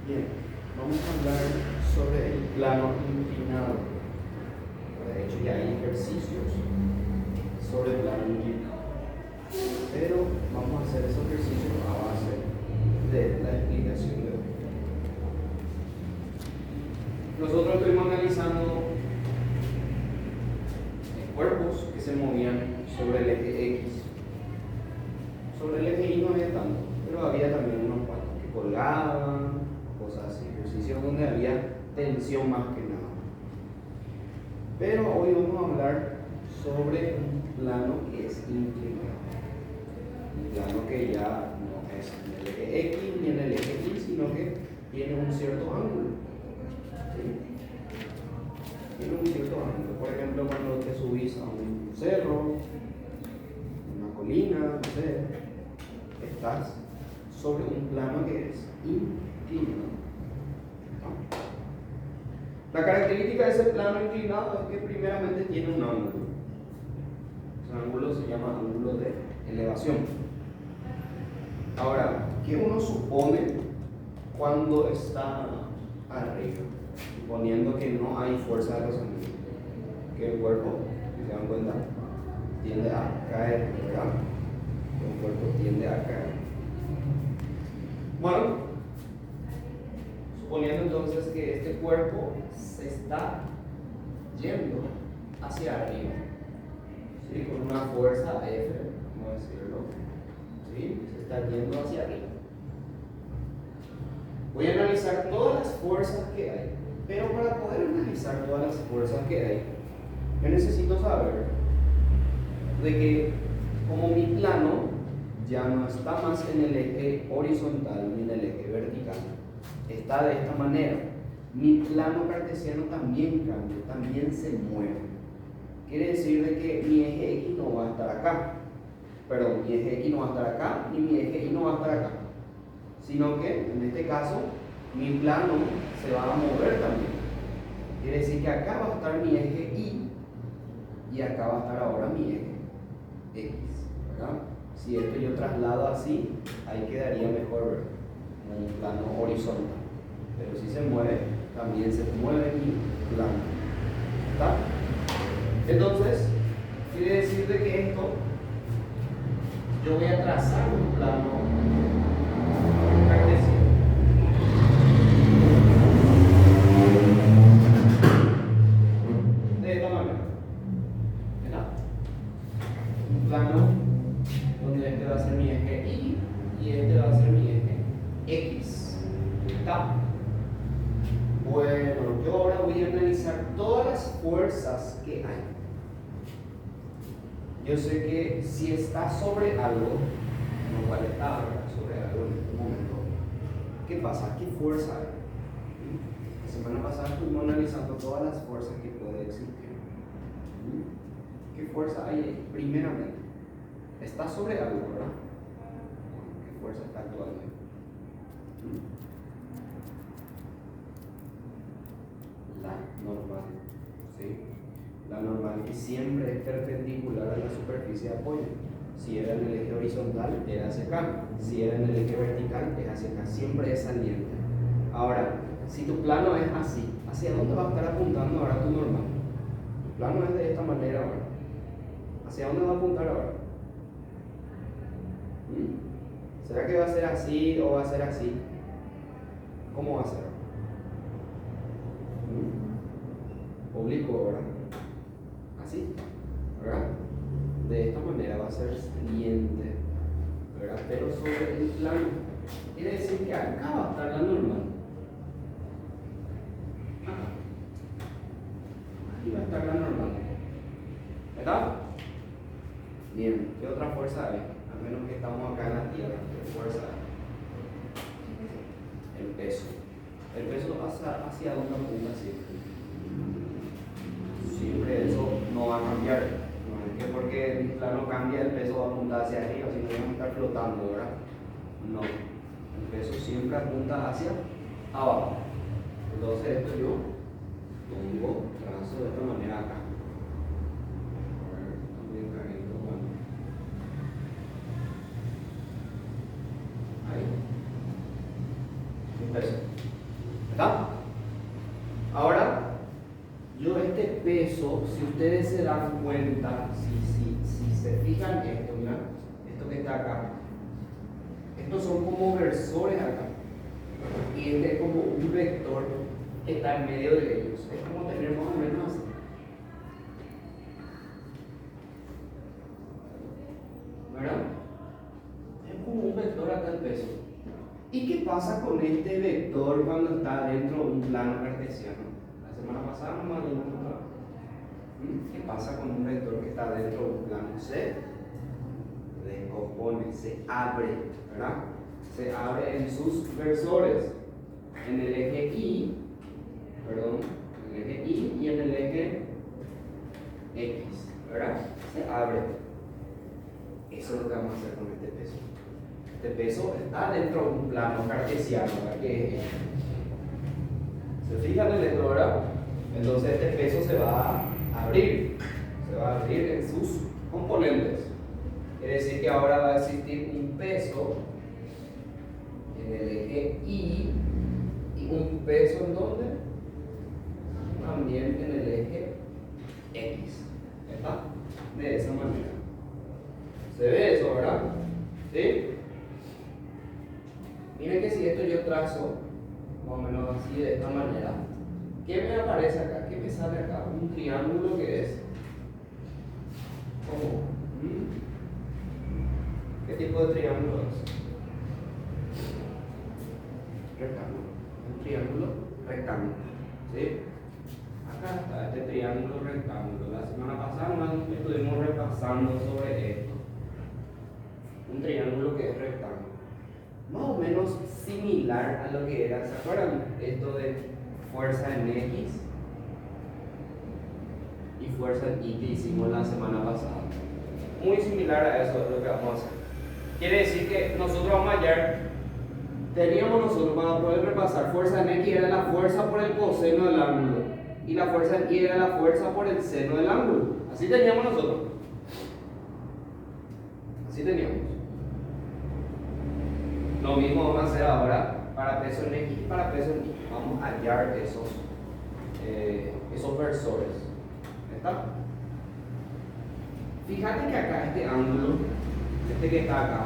Bien, vamos a hablar sobre el plano inclinado. De hecho, ya hay ejercicios sobre el plano inclinado. Pero vamos a hacer esos ejercicios a base de la explicación de hoy. Nosotros estuvimos analizando cuerpos que se movían sobre el eje X. Sobre el eje Y no había tanto, pero había también unos cuantos que colgaban, cosas así, ejercicios donde había tensión más que nada. Pero hoy vamos a hablar sobre un plano que es inclinado. Un plano que ya no es en el eje X ni en el eje Y, sino que tiene un cierto ángulo. ¿Sí? Tiene un cierto ángulo. Por ejemplo, cuando te subís a un cerro, una colina, no sé, estás sobre un plano que es inclinado. La característica de ese plano inclinado es que primeramente tiene un ángulo. Ese ángulo se llama ángulo de elevación. Ahora, ¿qué uno supone cuando está arriba? Suponiendo que no hay fuerza de rozamiento, que el cuerpo, si se dan cuenta, tiende a caer, ¿verdad? Que el cuerpo tiende a caer. Bueno, suponiendo entonces que este cuerpo se está yendo hacia arriba, ¿sí? Con una fuerza F, vamos a decirlo, ¿sí? Se está yendo hacia arriba. Voy a analizar todas las fuerzas que hay, pero para poder analizar todas las fuerzas que hay, yo necesito saber de que como mi plano ya no está más en el eje horizontal ni en el eje vertical, está de esta manera, mi plano cartesiano también cambia, también se mueve. Quiere decir de que mi eje X no va a estar acá, perdón, mi eje X no va a estar acá, ni mi eje Y no va a estar acá, sino que en este caso mi plano se va a mover también. Quiere decir que acá va a estar mi eje Y acá va a estar ahora mi eje X, ¿verdad? Si esto yo traslado así, ahí quedaría mejor en un plano horizontal. Pero si se mueve, también se mueve mi plano. ¿Está? Entonces, quiere decir de que esto, yo voy a trazar un plano cartesiano. De esta manera. ¿Verdad? Un plano donde este va a ser mi eje Y este va a ser mi eje X. ¿Está? Bueno, yo ahora voy a analizar todas las fuerzas que hay. Yo sé que si está sobre algo, no cual está sobre algo en este momento, ¿qué pasa? ¿Qué fuerza hay? La semana pasada estuvimos analizando todas las fuerzas que puede existir. ¿Qué fuerza hay ahí? Primeramente, está sobre algo, ¿verdad? ¿Qué fuerza está actuando ahí? La normal, ¿sí? La normal que siempre es perpendicular a la superficie de apoyo. Si era en el eje horizontal, era hacia acá. Si era en el eje vertical, es hacia acá. Siempre es saliente. Ahora, si tu plano es así, ¿hacia dónde va a estar apuntando ahora tu normal? Tu plano es de esta manera ahora. ¿Hacia dónde va a apuntar ahora? ¿Será que va a ser así o va a ser así? ¿Cómo va a ser? Oblicuo, ¿verdad? Así, ¿verdad? De esta manera va a ser saliente, ¿verdad? Pero sobre el plano. Quiere decir que acá va a estar la normal. Aquí va a estar la normal. ¿Verdad? Bien, ¿qué otra fuerza hay? A menos que estamos acá en la tierra, ¿qué fuerza hay? El peso. El peso hacia dónde apunta siempre. Siempre eso no va a cambiar. No es que porque el plano cambia, el peso va a apuntar hacia arriba, sino que vamos a estar flotando, ¿verdad? No. El peso siempre apunta hacia abajo. Entonces esto yo pongo, trazo de esta manera acá. Ahí. peso. ¿Está? Ahora, yo este peso, si ustedes se dan cuenta, si se fijan esto, mira, esto que está acá, estos son como versores acá, y este es como un vector que está en medio de ellos. Es como tener más o menos así. ¿Verdad? Es como un vector acá el peso. ¿Y qué pasa con este vector cuando está dentro de un plano cartesiano? La semana pasada no me hablamos. ¿Qué pasa con un vector que está dentro de un plano? Se descompone, se abre, ¿verdad? Se abre en sus versores, en el eje Y, perdón, en el eje Y y en el eje X, ¿verdad? Se abre. Eso es lo que vamos a hacer con este peso. Este peso está dentro de un plano cartesiano, ¿verdad? Que es este. ¿Se fijan en esto, verdad? Entonces este peso se va a abrir en sus componentes. Quiere decir que ahora va a existir un peso en el eje Y y un peso en ¿dónde? También en el eje X. ¿Está? De esa manera. ¿Se ve eso, verdad? ¿Sí? Miren que si esto yo trazo más o menos así de esta manera, ¿qué me aparece acá? ¿Qué me sale acá? Un triángulo que es ¿cómo? ¿Qué tipo de triángulo es? Rectángulo. Un triángulo rectángulo. ¿Sí? Acá está este triángulo rectángulo. La semana pasada estuvimos repasando sobre esto. Un triángulo que es rectángulo. Más o menos similar a lo que era, ¿se acuerdan? Esto de fuerza en X y fuerza en Y que hicimos la semana pasada. Muy similar a eso es lo que vamos a hacer. Quiere decir que nosotros vamos a hallar, teníamos nosotros para poder repasar, fuerza en X era la fuerza por el coseno del ángulo y la fuerza en Y era la fuerza por el seno del ángulo. Así teníamos nosotros. Así teníamos. Lo mismo vamos a hacer ahora para peso en X y para peso en Y. Vamos a hallar esos versores. ¿Está? Fíjate que acá este ángulo, este que está acá,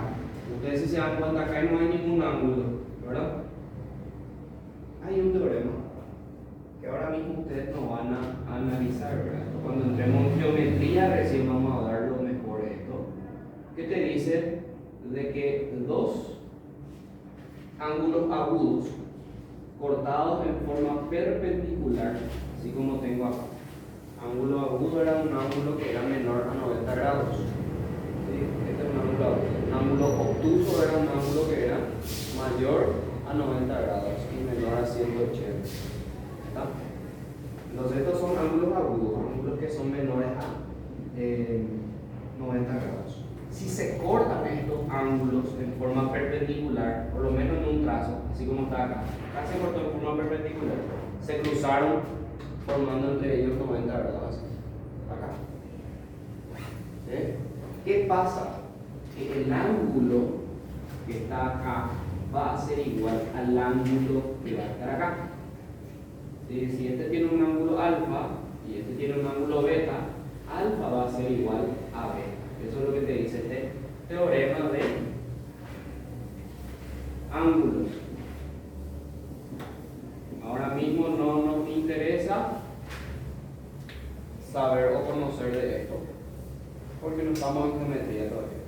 ustedes si se dan cuenta acá no hay ningún ángulo, ¿verdad? Hay un teorema que ahora mismo ustedes no van a analizar, ¿verdad? Cuando entremos en geometría recién vamos a dar lo mejor de esto, que te dice de que dos ángulos agudos cortados en forma perpendicular, así como tengo acá. Ángulo agudo era un ángulo que era menor a 90 grados. ¿Sí? Este es un ángulo agudo. Un ángulo obtuso era un ángulo que era mayor a 90 grados y menor a 180. ¿Está? Entonces estos son ángulos agudos, ángulos que son menores a 90 grados. Si se cortan estos ángulos en forma perpendicular, por lo menos en un trazo, así como está acá, acá se cortó en forma perpendicular, se cruzaron formando entre ellos 90 grados, acá. ¿Sí? ¿Qué pasa? Que el ángulo que está acá va a ser igual al ángulo que va a estar acá. ¿Sí? Si este tiene un ángulo alfa y este tiene un ángulo beta, alfa va a ser igual a beta. Eso es lo que te dice este teorema de ángulos. Ahora mismo no nos interesa saber o conocer de esto, porque no estamos en geometría todavía.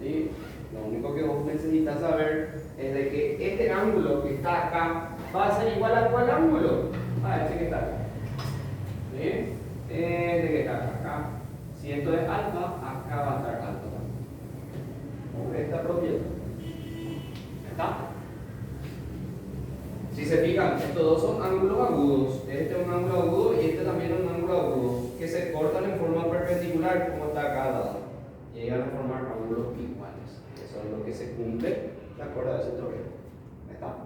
¿Sí? Lo único que vos necesitas saber es de que este ángulo que está acá va a ser igual a cuál ángulo, a este que está acá. ¿Sí? Este que está acá. Si esto es alfa, acá va a estar alfa también. Por esta propiedad. ¿Está? Si se fijan, estos dos son ángulos agudos. Este es un ángulo agudo y este también es un ángulo agudo, que se cortan en forma perpendicular, como está acá al lado. Llegan a formar ángulos iguales. Eso es lo que se cumple de acuerdo a ese teorema. ¿Está?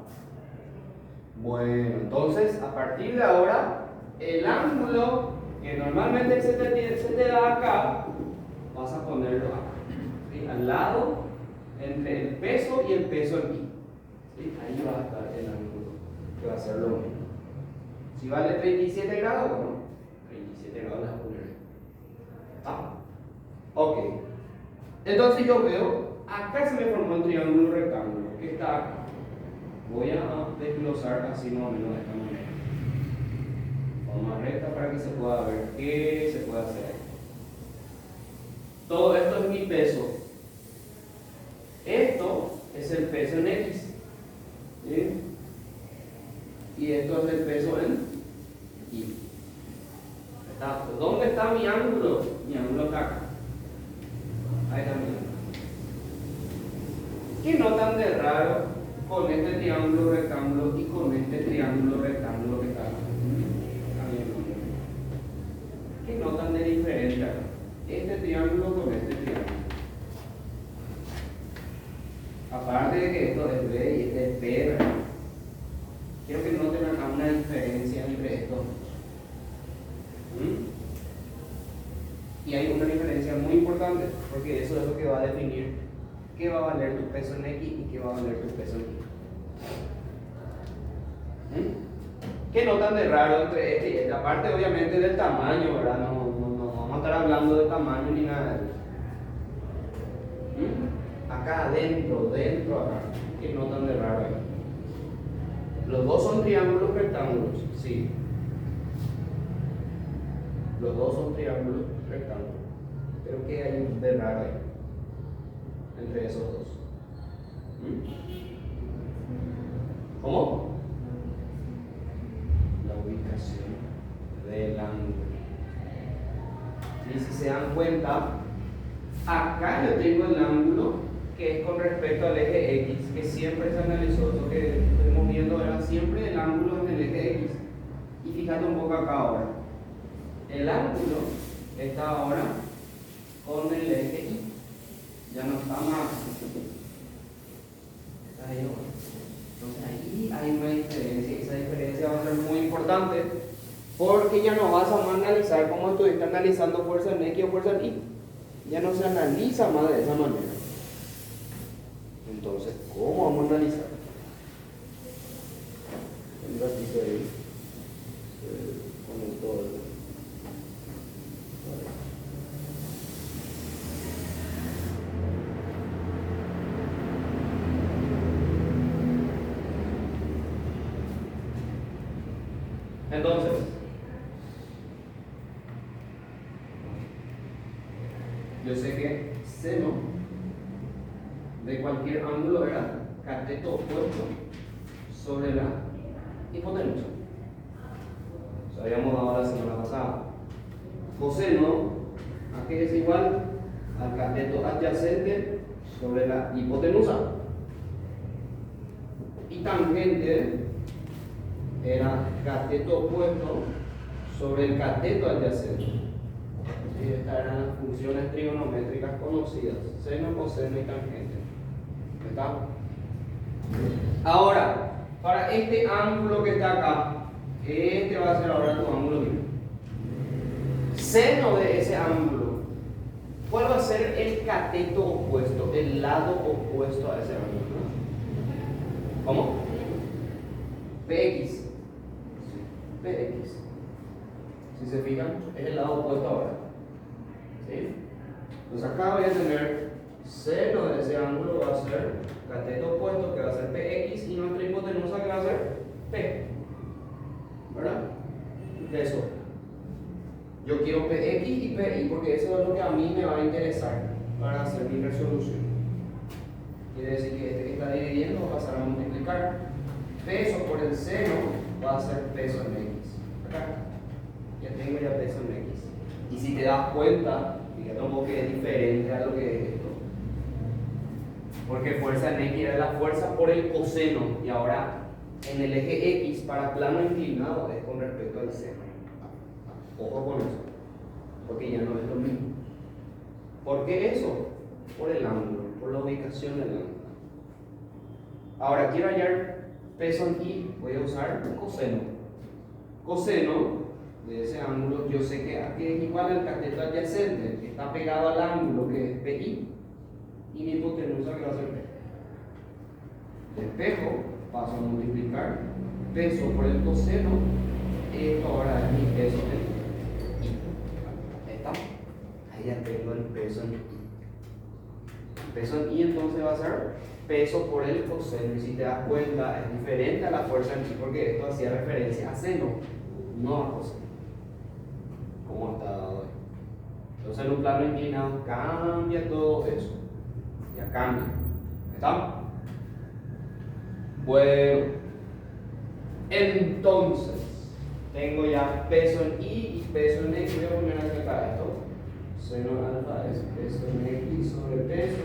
Bueno, entonces, a partir de ahora, el ángulo que normalmente se te da acá, vas a ponerlo acá, ¿sí? Al lado, entre el peso y el peso en Y. ¿sí? Ahí va a estar el ángulo, que va a ser lo mismo. Si vale 37 grados, bueno, 37 grados las poneré. Ah, ok. Entonces yo veo, acá se me formó el triángulo rectángulo, que está acá. Voy a desglosar así más o menos de esta manera. Forma recta para que se pueda ver qué se puede hacer ahí. Todo esto es mi peso. Esto es el peso en X. ¿Sí? Y esto es el peso en Y. ¿Dónde está mi ángulo? Mi ángulo está acá. Ahí está mi ángulo. ¿Qué notan de raro con este triángulo rectángulo y con este triángulo rectángulo que está acá? ¿Qué notan de diferente acá? Este triángulo con este triángulo. Aparte de que esto es B y este es P, ¿verdad? Quiero que noten acá una diferencia entre estos. Y hay una diferencia muy importante, porque eso es lo que va a definir qué va a valer tu peso en X y qué va a valer tu peso en Y. ¿Qué notan de raro entre este y este? Aparte, obviamente, del tamaño, ¿verdad? No vamos a estar hablando de tamaño ni nada de eso. Acá adentro, acá. ¿Qué notan de raro ahí? Los dos son triángulos rectángulos, sí. Los dos son triángulos rectángulos. Pero ¿qué hay de raro ahí? Entre esos dos. ¿Cómo? La ubicación del ángulo. Y si se dan cuenta, acá yo tengo el ángulo que es con respecto al eje X, que siempre se analizó. Lo que estuvimos viendo era siempre el ángulo en el eje X. Y fíjate un poco acá ahora. El ángulo está ahora con el eje Y. Ya no está más. Está ahí ahora. Entonces ahí hay una diferencia. Esa diferencia va a ser muy importante porque ya no vas a analizar como estuviste analizando fuerza en X o fuerza en Y. Ya no se analiza más de esa manera. Entonces, ¿cómo vamos a analizar? Un ratito ahí. Con todo. Entonces, yo sé que seno de cualquier ángulo era cateto opuesto sobre la hipotenusa. Eso habíamos dado la semana pasada. Coseno, ¿a qué es igual? Al cateto adyacente sobre la hipotenusa. Y tangente era cateto opuesto sobre el cateto adyacente. Y estas eran las funciones trigonométricas conocidas: seno, coseno y tangente. ¿Está? Ahora, para este ángulo que está acá, este va a ser ahora tu ángulo mismo. Seno de ese ángulo, ¿cuál va a ser el cateto opuesto, el lado opuesto a ese ángulo? ¿Cómo? PX. PX. Si se fijan, es el lado opuesto ahora. ¿Sí? Entonces acá voy a tener seno de ese ángulo, va a ser cateto opuesto, que va a ser PX, y nuestra hipotenusa, que va a ser P. ¿Verdad? Eso. Yo quiero PX y PI porque eso es lo que a mí me va a interesar para hacer mi resolución. Quiere decir que este que está dividiendo va a pasar a multiplicar. Peso por el seno va a ser peso en X. Acá. Ya tengo ya peso en X. Y si te das cuenta, fíjate un poco que es diferente a lo que es esto. Porque fuerza en X era la fuerza por el coseno. Y ahora en el eje X para plano inclinado es con respecto al seno. Ojo con eso. Porque ya no es lo mismo. ¿Por qué eso? Por el ángulo, por la ubicación del ángulo. Ahora quiero hallar peso en Y, voy a usar coseno. Coseno de ese ángulo, yo sé que aquí es igual al cateto adyacente, que está pegado al ángulo que es PI, y mi hipotenusa que va a ser P. Despejo paso a multiplicar peso por el coseno. Esto ahora es mi peso en I. Ahí está. Ahí ya tengo el peso en I. El peso en I entonces va a ser peso por el coseno. Y si te das cuenta, es diferente a la fuerza en I porque esto hacía referencia a seno, no a coseno. ¿Cómo está dado ahí? Entonces en un plano inclinado cambia todo eso. Ya cambia. ¿Está? Bueno, entonces tengo ya peso en I y peso en X. Voy a poner acá esto. Seno alfa es peso en X sobre peso.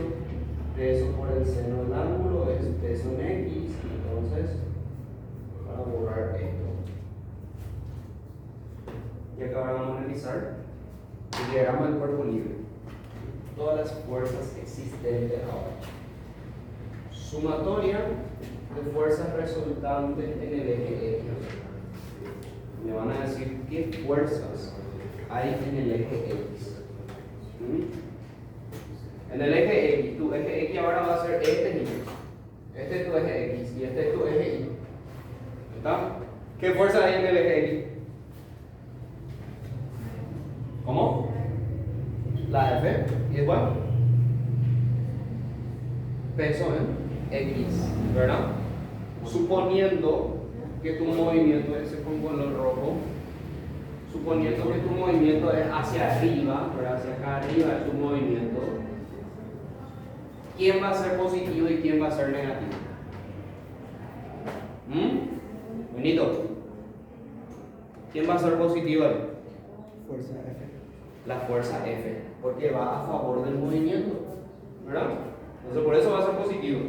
Peso por el seno del ángulo es peso en X. Entonces, para borrar esto. Y acá ahora vamos a analizar el diagrama del cuerpo libre. Todas las fuerzas existentes ahora. Sumatoria de fuerzas resultantes en el eje X. Me van a decir qué fuerzas hay en el eje X. En el eje X, tu eje X ahora va a ser este nivel. Este es tu eje X y este es tu eje Y. ¿Está? ¿Qué fuerza hay en el eje X? ¿Cómo? La F y igual peso en X, ¿verdad? Suponiendo que tu movimiento, ese con color rojo, suponiendo que tu movimiento es hacia arriba, ¿verdad? Hacia acá arriba es tu movimiento, ¿quién va a ser positivo y quién va a ser negativo? Benito, ¿quién va a ser positivo ahí? Fuerza F. La fuerza F, porque va a favor del movimiento, ¿verdad? Entonces por eso va a ser positivo.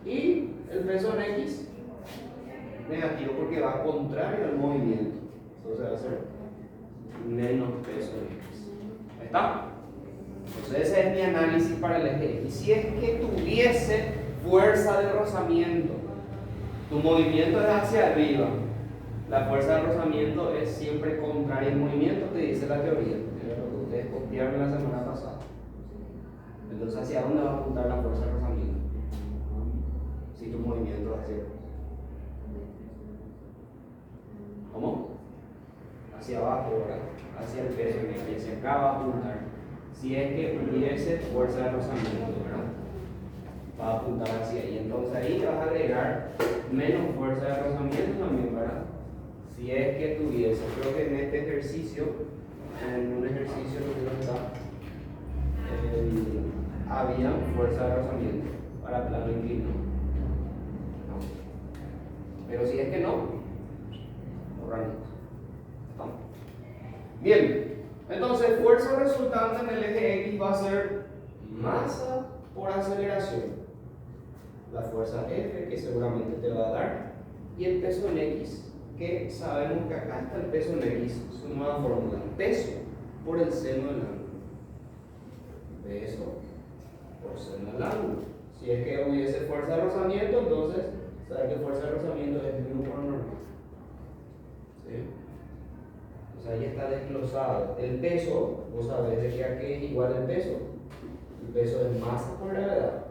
Y el peso en X, negativo, porque va contrario al movimiento. Entonces va a ser menos peso en X. ¿Ahí está? Entonces ese es mi análisis para el eje X. Si es que tuviese fuerza de rozamiento, tu movimiento es hacia arriba, la fuerza de rozamiento es siempre contraria al movimiento, te dice la teoría. Lo que ustedes copiaron la semana pasada. Entonces, ¿hacia dónde va a apuntar la fuerza de rozamiento? Si tu movimiento es hacia. ¿Cómo? Hacia abajo, ¿verdad? Hacia el peso en el que se acaba de apuntar. Si es que hubiese fuerza de rozamiento, ¿verdad? Va a apuntar hacia ahí. Entonces ahí te vas a agregar menos fuerza de rozamiento también, ¿verdad? Si es que tuviese, creo que en este ejercicio, en un ejercicio no está, había fuerza de rozamiento para plano inclinado. No. Pero si es que no, borramos. Bien, entonces fuerza resultante en el eje X va a ser masa por aceleración. La fuerza F, que seguramente te va a dar, y el peso en X, que sabemos que acá está el peso en X, su nueva fórmula, peso por el seno del ángulo. Peso por seno del ángulo. Si es que hubiese fuerza de rozamiento, entonces, ¿sabes que fuerza de rozamiento es mu por normal? ¿Sí? O sea, ahí está desglosado. El peso, vos sabés de que aquí es igual el peso. El peso es masa por gravedad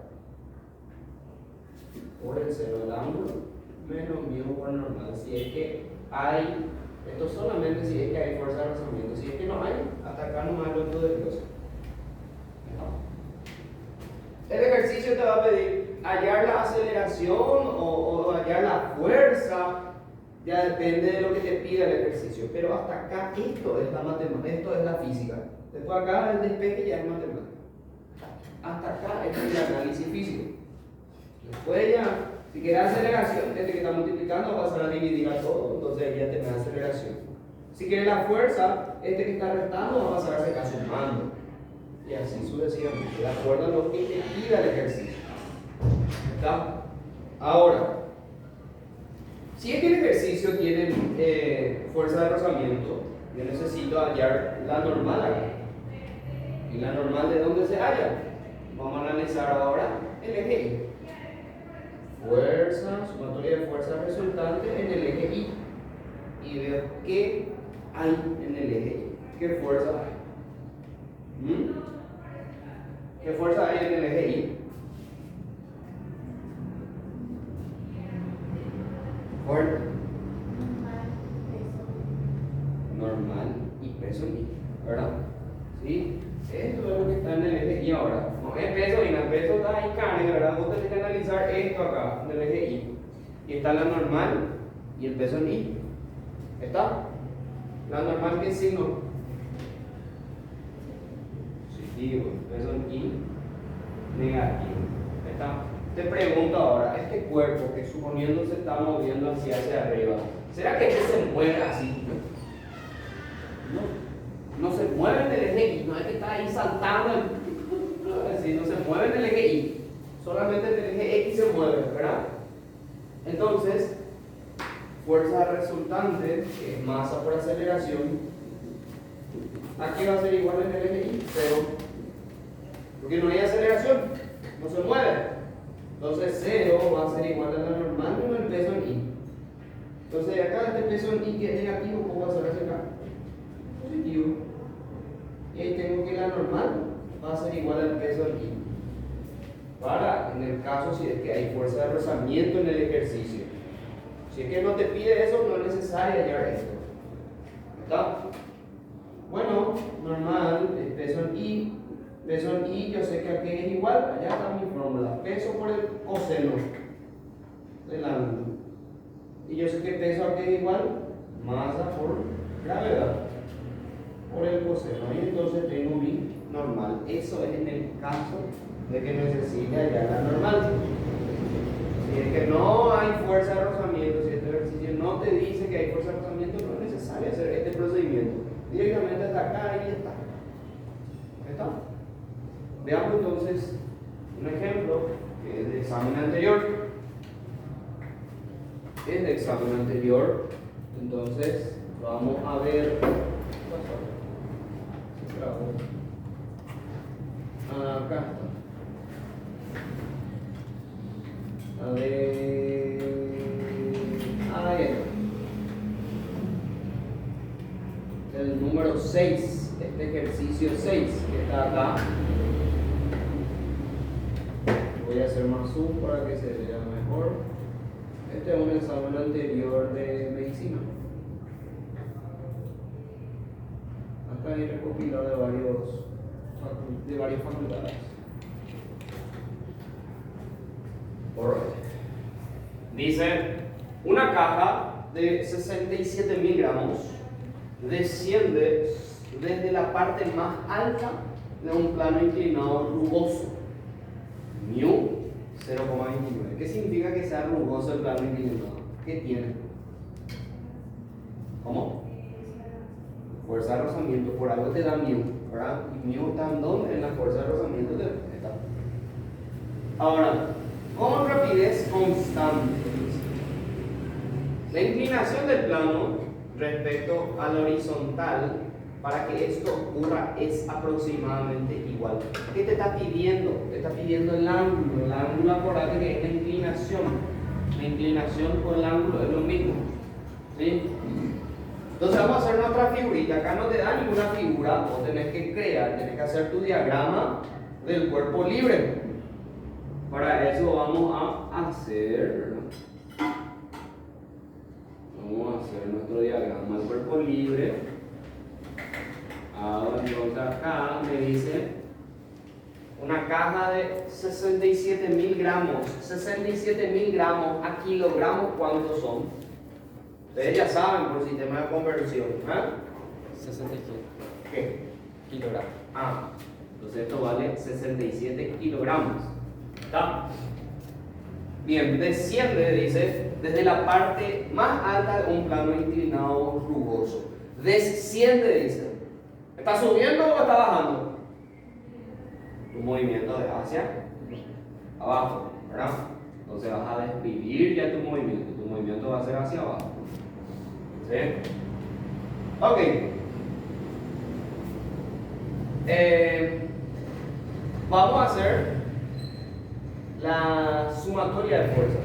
por el seno del ángulo menos mu por normal. Si es que hay, esto solamente si es que hay fuerza de rozamiento. Si es que no hay, hasta acá no hay lo de cosas. El ejercicio te va a pedir hallar la aceleración o hallar la fuerza. Ya depende de lo que te pida el ejercicio. Pero hasta acá esto es la matemática, esto es la física. Después acá el despeje ya es matemática. Hasta acá es el análisis físico. Después ya, si quieres aceleración, este que está multiplicando va a pasar a dividir a todo, entonces ya tenés aceleración. Si quieres la fuerza, este que está restando va a pasar a ser sumando. Y así sucesivamente, de acuerdo a lo que te pida el ejercicio. ¿Está? Ahora, si es que el ejercicio tiene fuerza de rozamiento, yo necesito hallar la normal acá. ¿Y la normal de dónde se halla? Vamos a analizar ahora el eje Y. Fuerza, sumatoria de fuerzas resultantes en el eje Y. Y veo qué hay en el eje Y. ¿Qué fuerza hay? ¿Qué fuerza hay en el eje Y? Fuerte. Normal, Normal y peso y, ¿verdad? ¿Sí? Eso es lo que está en el eje Y ahora. No es peso y el peso está ahí carne, ¿verdad? Vos tenés que analizar esto acá, en el eje Y. Y está la normal y el peso en Y. ¿Está? La normal, ¿qué signo? Positivo. El peso en Y, negativo. ¿Está? Te pregunto ahora, este cuerpo que suponiendo se está moviendo hacia arriba, ¿será que este se mueve así? No se mueve en el eje Y, no es que está ahí saltando, así, no se mueve en el eje Y, solamente en el eje X se mueve, ¿verdad? Entonces, fuerza resultante, que es masa por aceleración, aquí va a ser igual en el eje Y, cero, porque no hay aceleración, no se mueve. Entonces 0 va a ser igual a la normal menos el peso en Y. Entonces de acá este peso en Y que es negativo, ¿cómo va a ser hacia acá? Positivo. Y ahí tengo que la normal va a ser igual al peso en Y. Para, en el caso si es que hay fuerza de rozamiento en el ejercicio. Si es que no te pide eso, no es necesario hallar esto. ¿Está? Bueno, normal, el peso en Y. Peso en Y, yo sé que aquí es igual, allá está mi fórmula. Peso por el coseno del ángulo. Y yo sé que peso aquí es igual, masa por gravedad, por el coseno. Y entonces tengo mi normal. Eso es en el caso de que necesite hallar la normal. Si es que no hay fuerza de rozamiento, si este ejercicio no te dice que hay fuerza de rozamiento, no es necesario hacer este procedimiento. Directamente hasta acá y ya está. ¿Está? Veamos entonces un ejemplo que es de examen anterior. Es de examen anterior. Entonces vamos a ver. Acá está. A ver. Ahí está. El número 6. Este ejercicio 6 que está acá. Voy a hacer más zoom para que se vea mejor. Este es un examen anterior de medicina. Acá hay recopilado de varias facultades. Dice, una caja de 67.000 gramos desciende desde la parte más alta de un plano inclinado rugoso. Mu 0,29. ¿Qué significa que sea rugoso el plano inclinado? ¿Qué tiene? ¿Cómo? Fuerza de rozamiento, por algo te da mu, ¿verdad? Y mu está en dónde? En la fuerza de rozamiento de esta. Ahora, con rapidez constante. La inclinación del plano respecto a la horizontal para que esto ocurra es aproximadamente igual. ¿Qué te está pidiendo? Te está pidiendo el ángulo. El ángulo, acordate que es la inclinación. La inclinación con el ángulo es lo mismo. ¿Sí? Entonces vamos a hacer nuestra figurita. Acá no te da ninguna figura. Vos tenés que crear, tenés que hacer tu diagrama del cuerpo libre. Para eso vamos a hacer... Vamos a hacer nuestro diagrama del cuerpo libre. Ahora entonces acá me dice una caja de 67.000 gramos. 67.000 gramos a kilogramos, ¿cuántos son? Ustedes ya saben por sistema de conversión. ¿Eh? 67 ¿Qué? kilogramos. Entonces esto vale 67 kilogramos. ¿Está? Bien, desciende, dice, desde la parte más alta de un plano inclinado rugoso. Desciende, dice. ¿Está subiendo o está bajando? Tu movimiento es hacia abajo, ¿verdad? Entonces vas a describir ya tu movimiento. Tu movimiento va a ser hacia abajo. ¿Sí? Ok. Vamos a hacer la sumatoria de fuerzas.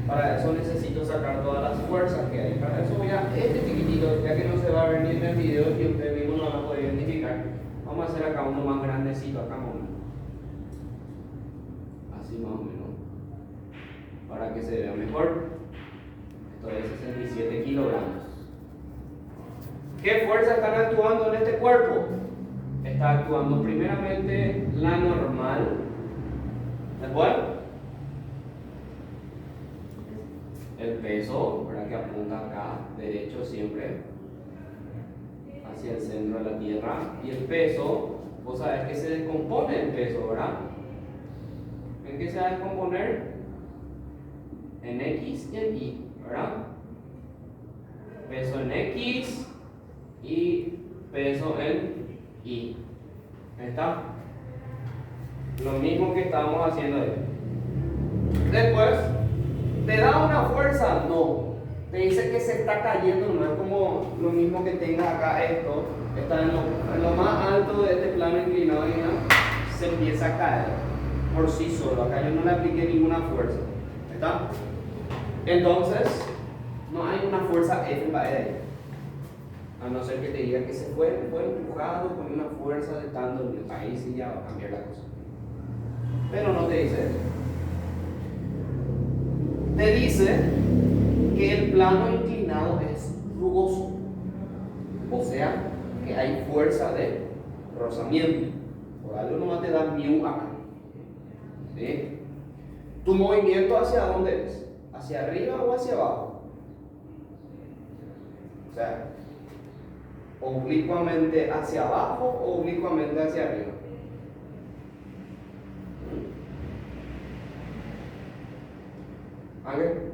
Para eso necesito sacar todas las fuerzas que hay. Para eso voy a este chiquitito, ya que no se va a ver ni en el video y ustedes mismos no van a poder identificar. Vamos a hacer acá uno más grandecito, acá más o menos. Así más o menos. Para que se vea mejor. Esto es 67 kilogramos. ¿Qué fuerzas están actuando en este cuerpo? Está actuando primeramente la normal. Después, el peso, ¿verdad? Que apunta acá, derecho siempre, hacia el centro de la tierra. Y el peso, vos sabés que se descompone el peso, ¿verdad? ¿En qué se va a descomponer? En X y en Y, ¿verdad? Peso en X y peso en Y. ¿Está? Lo mismo que estábamos haciendo ahí. Después, ¿te da una fuerza? No. Te dice que se está cayendo, no es como lo mismo que tenga acá esto. Está en lo más alto de este plano inclinado y ya se empieza a caer por sí solo. Acá yo no le apliqué ninguna fuerza. ¿Está? Entonces, no hay una fuerza F para él. A no ser que te diga que fue empujado con una fuerza de tanto en el país y ya va a cambiar la cosa. Pero no te dice eso. Te dice que el plano inclinado es rugoso. O sea, que hay fuerza de rozamiento. Por algo nomás te da mu acá. ¿Sí? ¿Tu movimiento hacia dónde es? ¿Hacia arriba o hacia abajo? O sea, oblicuamente hacia abajo o oblicuamente hacia arriba. ¿A qué?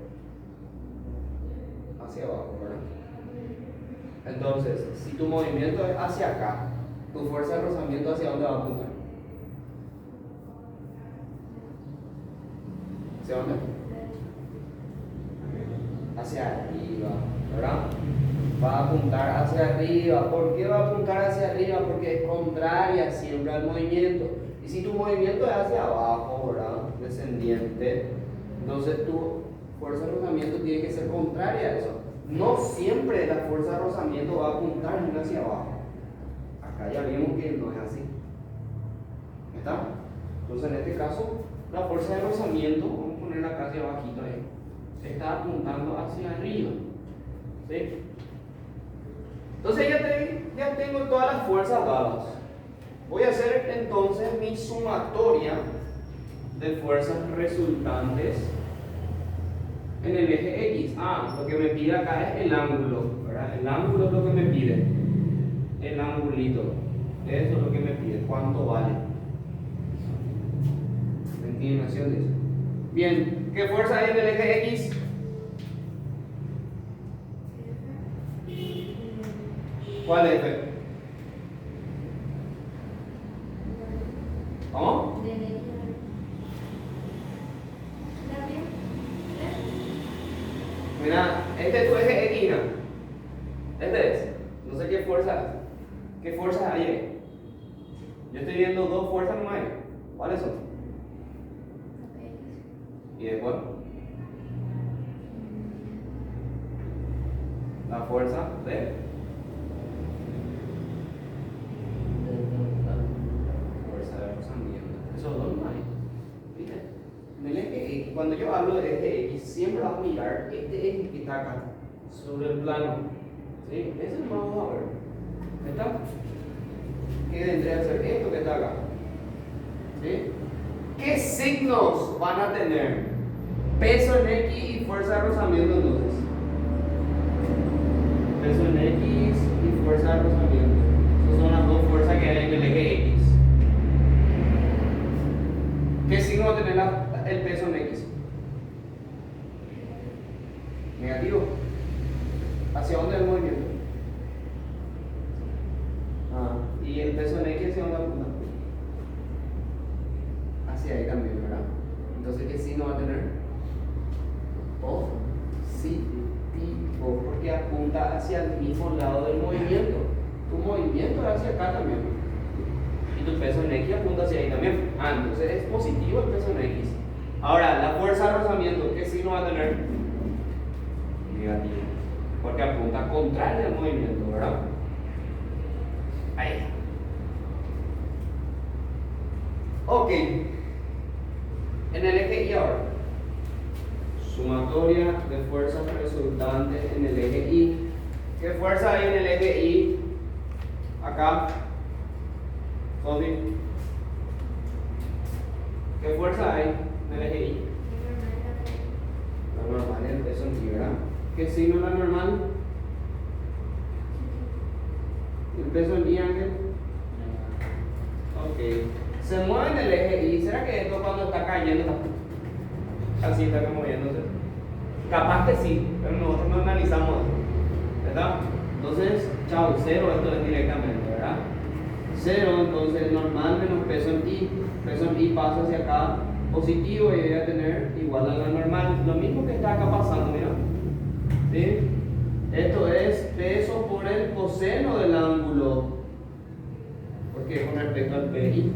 Hacia abajo, ¿verdad? Entonces, si tu movimiento es hacia acá, tu fuerza de rozamiento ¿hacia dónde va a apuntar? ¿Hacia dónde? Hacia arriba, ¿verdad? Va a apuntar hacia arriba. ¿Por qué va a apuntar hacia arriba? Porque es contraria siempre al movimiento. Y si tu movimiento es hacia abajo, ¿verdad? Descendiente, entonces tu fuerza de rozamiento tiene que ser contraria a eso. No siempre la fuerza de rozamiento va a apuntar hacia abajo. Acá ya vimos que no es así. ¿Está? Entonces en este caso, la fuerza de rozamiento, vamos a ponerla acá hacia abajito ahí, está apuntando hacia arriba. ¿Sí? Entonces ya tengo todas las fuerzas dadas. Voy a hacer entonces mi sumatoria de fuerzas resultantes en el eje X. Lo que me pide acá es el ángulo, ¿verdad? El ángulo es lo que me pide. El angulito. Eso es lo que me pide. ¿Cuánto vale? La inclinación dice. Bien, ¿qué fuerza hay en el eje X? ¿Cuál es F? ¿Cómo? Mira, este es tu eje X, ¿no? Este es. No sé qué fuerza. ¿Qué fuerzas hay ahí? Yo estoy viendo dos fuerzas nomás ahí. ¿Cuáles son? Y después la fuerza de rozamiento. Esos dos no hay. ¿Viste? En el eje X, cuando yo hablo de eje X, siempre vas a mirar este eje que está acá, sobre el plano. ¿Sí? Ese es lo que vamos a ver. ¿Está? ¿Qué vendría a ser esto que está acá? ¿Sí? ¿Qué signos van a tener? Peso en X y fuerza de rozamiento entonces. Peso en X y fuerza de rozamiento. Esas son las dos fuerzas que hay en el eje X. ¿Qué signo va a tener el peso en X? Negativo. ¿Hacia dónde es el movimiento? Y el peso en X hacia dónde apunta? Hacia ahí también, ¿verdad? Entonces, ¿qué signo va a tener? Positivo, porque apunta hacia el mismo lado del movimiento. Tu movimiento es hacia acá también. Y tu peso en X apunta hacia ahí también. Entonces es positivo el peso en X. Ahora, la fuerza de rozamiento, ¿qué signo va a tener? Negativo. Porque apunta contrario al movimiento, ¿verdad? Ahí. Ok. En el eje Y ahora. Sumatoria de fuerzas resultantes en el eje Y. ¿Qué fuerza hay en el eje Y? Acá. Sofi. ¿Qué fuerza hay en el eje Y? La normal es el peso en Y, ¿verdad? ¿Qué signo es la normal? ¿El peso en Y, Ángel? Ok. Se mueve en el eje Y. ¿Será que esto cuando está cayendo así está moviéndose? Capaz que sí, pero nosotros no analizamos eso, ¿verdad? Entonces, chao, cero, esto es directamente, ¿verdad? Cero, entonces normal menos peso en Y. Peso en Y pasa hacia acá positivo y voy a tener igual a la normal. Lo mismo que está acá pasando, mira. ¿Sí? Esto es peso por el coseno del ángulo, porque con respecto al PI,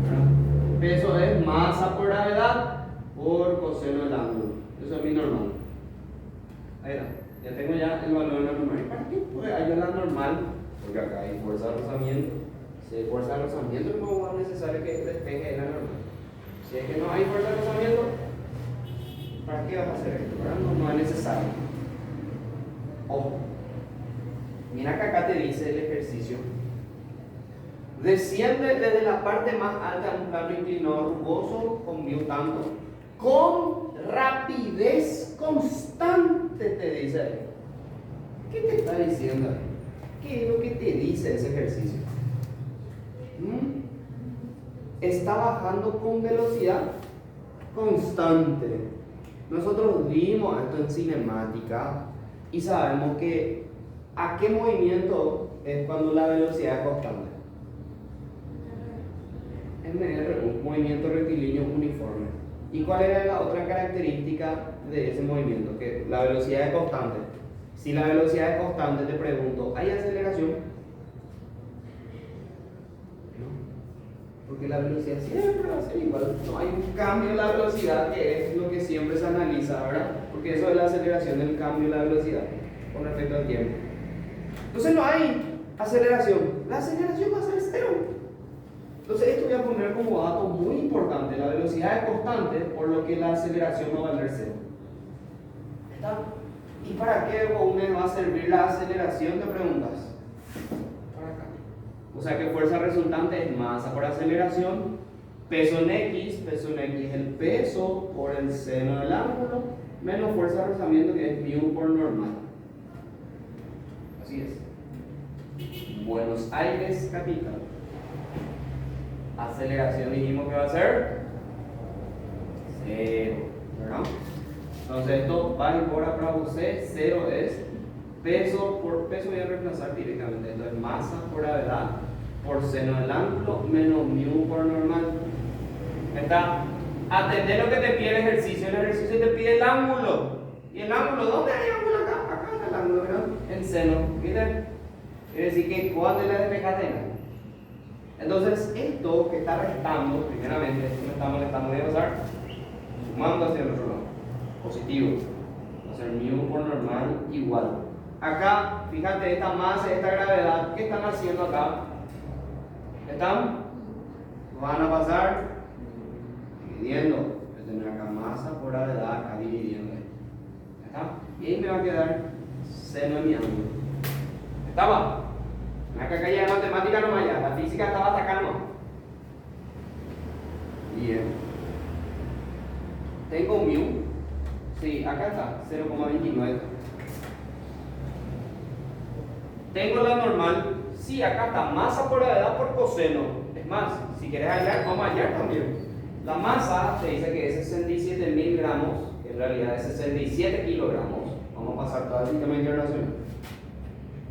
¿verdad? Peso es masa por gravedad por coseno del ángulo. Eso es mi normal. Ahí está. Ya tengo ya el valor de la normal. ¿Y para qué puede hallar la normal? Porque acá hay fuerza de rozamiento. Si hay fuerza de rozamiento, no es necesario que despeje la normal. Si es que no hay fuerza de rozamiento, ¿para qué vas a hacer esto? ¿Verdad? No es necesario. Ojo. Mira que acá te dice el ejercicio. Desciende desde la parte más alta de un plano inclinado rugoso con tanto, con rapidez constante, te dice ahí. ¿Qué te está diciendo ahí? ¿Qué es lo que te dice ese ejercicio? Está bajando con velocidad constante. Nosotros vimos esto en cinemática y sabemos que ¿a qué movimiento es cuando la velocidad es constante? MR, un movimiento rectilíneo uniforme. ¿Y cuál era la otra característica de ese movimiento? Que la velocidad es constante. Si la velocidad es constante, te pregunto, ¿hay aceleración? No, porque la velocidad siempre va a ser igual. No hay un cambio en la velocidad, que es lo que siempre se analiza, ¿verdad? Porque eso es la aceleración del cambio en la velocidad con respecto al tiempo. Entonces no hay aceleración. La aceleración va a ser cero. Entonces esto voy a poner como dato muy importante. La velocidad es constante, por lo que la aceleración va a valer cero. ¿Está? ¿Y para qué me va a servir la aceleración? Te preguntas. Para acá. O sea que fuerza resultante es masa por aceleración, peso en X es el peso por el seno del ángulo, menos fuerza de rozamiento, que es mu por normal. Así es. Buenos Aires, capital. Aceleración dijimos que va a ser cero, ¿verdad? Entonces esto va por A bravo C, cero es peso por peso, voy a reemplazar directamente. Esto es masa por gravedad por seno del ángulo menos mu por normal. ¿Está? Atender lo que te pide el ejercicio. El ejercicio te pide el ángulo. ¿Y el ángulo? ¿Dónde hay ángulo acá? Acá está el ángulo, ¿verdad? El seno. ¿Viste? Quiere decir que cuando le despejaste. Entonces, esto que está restando, primeramente, esto me está molestando, voy a pasar sumando hacia el otro lado. Positivo. Va a ser mu por normal igual. Acá, fíjate, esta masa, esta gravedad, ¿qué están haciendo acá? Van a pasar dividiendo. Voy a tener acá masa por gravedad, acá dividiendo. ¿Está? Y ahí me va a quedar seno de mi ángulo. ¿Estaba? Acá caía la matemática nomás ya, la física estaba hasta acá nomás. Bien. Tengo mu. Sí, acá está, 0,29. Tengo la normal. Sí, acá está, masa por gravedad por coseno. Es más, si quieres hallar, vamos a hallar también. La masa te dice que es 67.000 gramos, que en realidad es 67 kilogramos. Vamos a pasar todo el sistema internacional.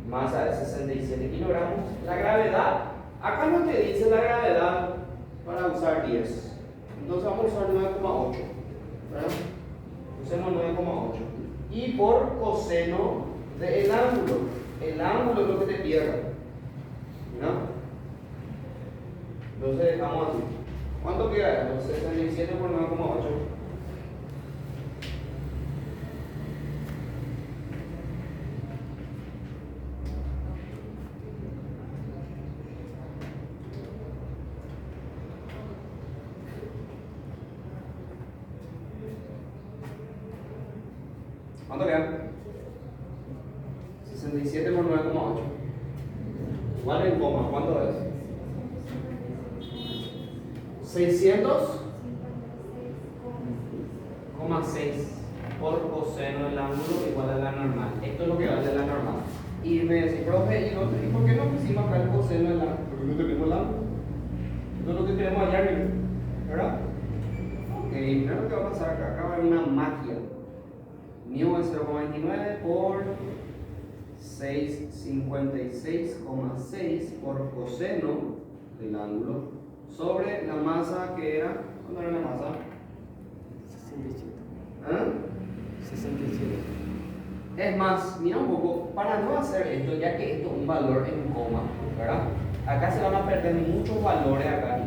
Masa de 67 kilogramos. La gravedad, acá no te dice la gravedad para usar 10. Entonces vamos a usar 9,8. ¿Verdad? Usemos 9,8. Y por coseno del ángulo. El ángulo es lo que te pierda. ¿No? Entonces dejamos así. ¿Cuánto queda? 67 por 9,8. ¿Cuánto queda? 67 por 9,8. Igual en coma, ¿cuánto es? 600,6 por coseno del ángulo igual a la normal. Esto es lo que vale la normal. Y me decís, profe, ¿y por qué no pusimos acá el coseno del ángulo? Porque no tenemos el ángulo. Esto es lo que queremos hallar, ¿verdad? Ok, mira lo que va a pasar acá. Acá va a haber una magia. Mu es 0,29 por 656,6 por coseno del ángulo sobre la masa que era. ¿Cuánto era la masa? 67. ¿Ah? 67. Es más, mira un poco, para no hacer esto, ya que esto es un valor en coma, ¿verdad? Acá se van a perder muchos valores acá.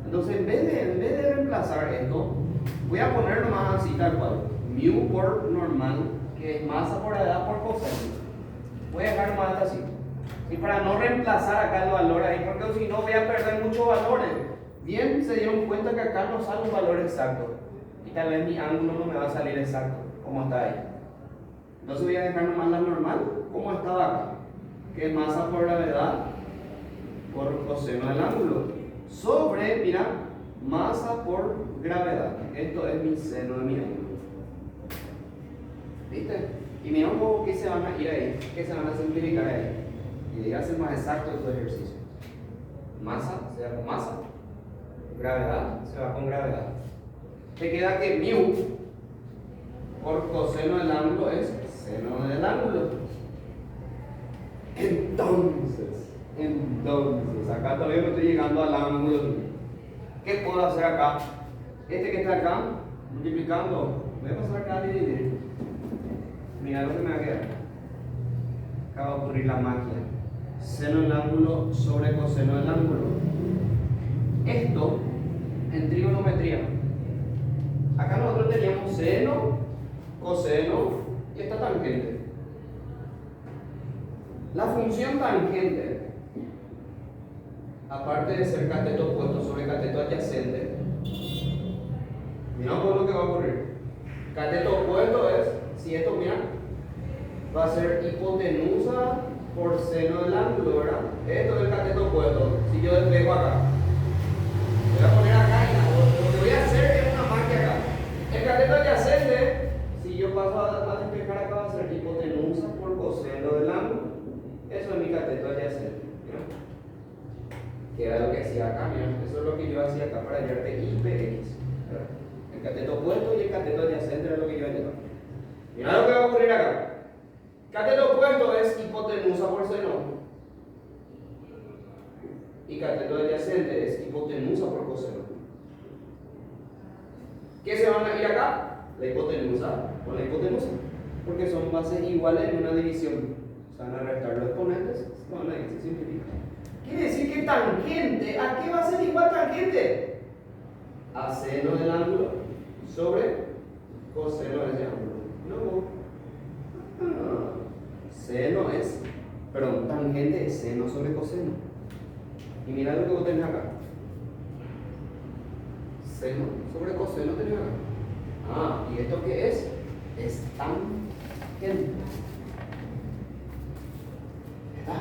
Entonces, en vez de reemplazar esto, voy a poner nomás así tal cual. Mu por normal, que es masa por edad por coseno. Voy a dejar nomás así. Y para no reemplazar acá el valor ahí, porque si no voy a perder muchos valores. Bien, se dieron cuenta que acá no sale un valor exacto. Y tal vez mi ángulo no me va a salir exacto, como está ahí. Entonces voy a dejar nomás la normal, como estaba acá. Que es masa por gravedad por coseno del ángulo. Sobre, mira, masa por gravedad. Esto es mi seno de mi ángulo. ¿Viste? Y mira un poco que se van a ir ahí, que se van a simplificar ahí. Y de hacer más exacto estos ejercicios. Masa se va con masa. Gravedad se va con gravedad. Te queda que mu por coseno del ángulo es seno del ángulo. Entonces, acá todavía no estoy llegando al ángulo. ¿Qué puedo hacer acá? Este que está acá, multiplicando, voy a pasar acá a dividir. Mira lo que me va a quedar. Acá va a ocurrir la magia. Seno del ángulo sobre coseno del ángulo. Esto en trigonometría. Acá nosotros teníamos seno, coseno y esta tangente. La función tangente, aparte de ser cateto opuesto sobre cateto adyacente, mira lo que va a ocurrir. Cateto opuesto es, si esto, mira, va a ser hipotenusa por seno del ángulo, ¿verdad? Esto es el cateto opuesto. Si yo despejo acá, voy a poner acá y lo que voy a hacer es una magia acá. El cateto adyacente, si yo paso a despejar acá, va a ser hipotenusa por coseno del ángulo. Eso es mi cateto adyacente. ¿Mira? Que era lo que hacía acá, mira. Eso es lo que yo hacía acá para hallarte I, P, X. ¿Verdad? El cateto opuesto y el cateto adyacente era lo que yo hallaba. Mira lo que va a ocurrir acá. Cateto opuesto es hipotenusa por seno. Y cateto adyacente es hipotenusa por coseno. ¿Qué se van a ir acá? La hipotenusa con la hipotenusa. Porque son bases iguales en una división. Se van a restar los exponentes, se van a ir, se simplifica. Quiere decir que tangente, ¿a qué va a ser igual tangente? A seno del ángulo sobre coseno de ese ángulo. Seno es, perdón, tangente es seno sobre coseno. Y mira lo que vos tenés acá. Seno sobre coseno tenés acá. ¿Y esto qué es? Es tangente. ¿Está?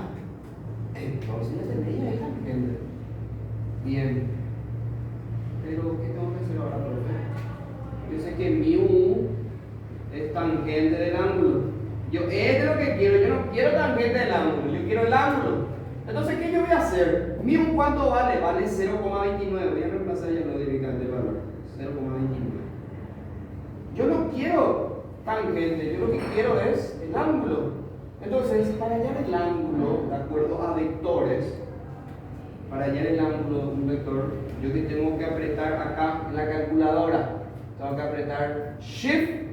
Entonces ya tendría ahí tangente. Bien. Pero, ¿qué tengo que hacer ahora, profe? Yo sé que mu es tangente del ángulo. Yo, es lo que quiero. Yo no quiero tangente del ángulo, yo quiero el ángulo. Entonces, ¿qué yo voy a hacer? Mu, ¿cuánto vale? Vale 0,29. Voy a reemplazar ya lo directamente el valor. 0,29. Yo no quiero tangente, yo lo que quiero es el ángulo. Entonces, para hallar el ángulo, de acuerdo a vectores, para hallar el ángulo de un vector, yo que tengo que apretar acá en la calculadora, tengo que apretar Shift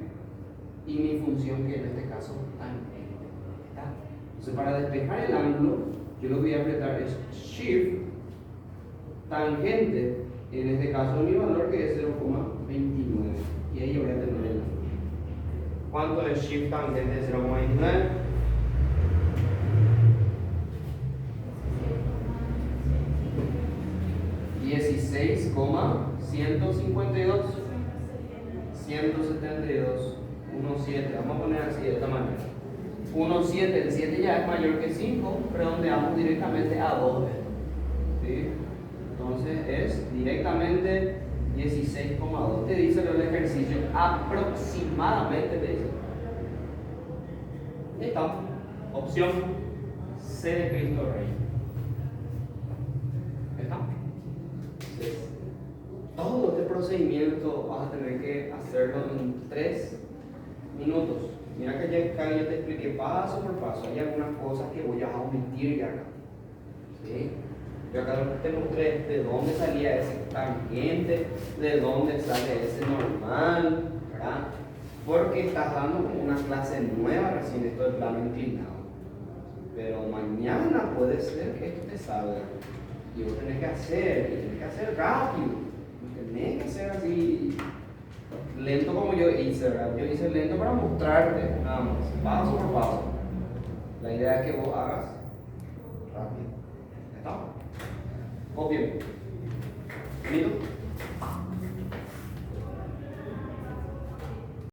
y mi función, que en este caso tangente. ¿Está? Entonces, para despejar el ángulo, yo lo que voy a apretar es Shift tangente, en este caso mi valor que es 0,29. Y ahí yo voy a tener el ángulo. ¿Cuánto es Shift tangente de 0,29? 16,152. 172 1,7. Vamos a poner así de esta manera. 1,7. El 7 ya es mayor que 5. Redondeamos directamente a 2. ¿Sí? Entonces es directamente 16,2. Te dice el ejercicio. Aproximadamente te dice. Ahí está. Opción C de Cristo Rey. Ahí está. Entonces, todo este procedimiento vas a tener que hacerlo en 3 minutos. Mira que ya yo te expliqué paso por paso. Hay algunas cosas que voy a omitir ya acá. ¿Sí? Yo acá te mostré de dónde salía ese tangente, de dónde sale ese normal, ¿verdad? Porque estás dando como una clase nueva recién esto del plano inclinado. Pero mañana puede ser que esto te salga. Y vos tenés que hacer rápido. Tenés que hacer así lento como yo hice, ¿verdad? Yo hice lento para mostrarte, nada más, paso por paso. La idea es que vos hagas rápido. ¿Está? Obvio. ¿Listo?